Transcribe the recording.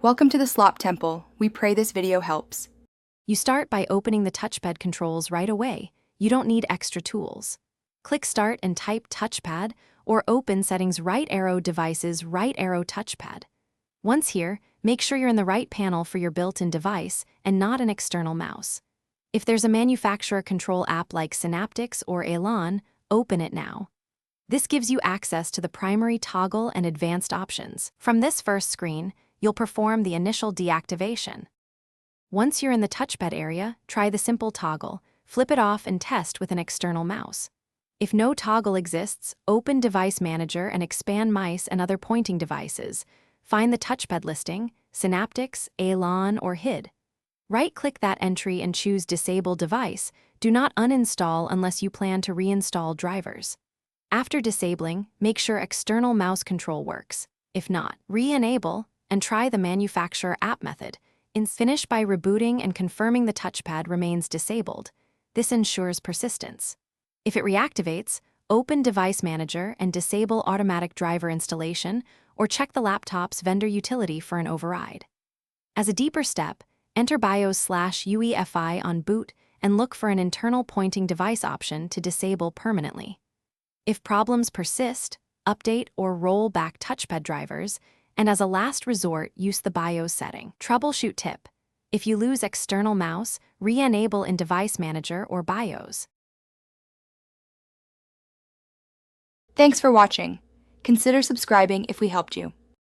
Welcome to the Slop Temple. We pray this video helps. You start by opening the touchpad controls right away. You don't need extra tools. Click Start and type Touchpad, or open Settings right arrow Devices right arrow Touchpad. Once here, make sure you're in the right panel for your built-in device and not an external mouse. If there's a manufacturer control app like Synaptics or Elan, open it now. This gives you access to the primary toggle and advanced options. From this first screen, you'll perform the initial deactivation. Once you're in the touchpad area, try the simple toggle, flip it off and test with an external mouse. If no toggle exists, open Device Manager and expand mice and other pointing devices. Find the touchpad listing, Synaptics, Elan, or HID. Right-click that entry and choose Disable Device. Do not uninstall unless you plan to reinstall drivers. After disabling, make sure external mouse control works. If not, re-enable and try the manufacturer app method. Finish by rebooting and confirming the touchpad remains disabled. This ensures persistence. If it reactivates, open Device Manager and disable automatic driver installation, or check the laptop's vendor utility for an override. As a deeper step, enter BIOS/UEFI on boot and look for an internal pointing device option to disable permanently. If problems persist, update or roll back touchpad drivers, and as a last resort, use the BIOS setting. Troubleshoot tip: if you lose external mouse, re-enable in Device Manager or BIOS. Thanks for watching. Consider subscribing if we helped you.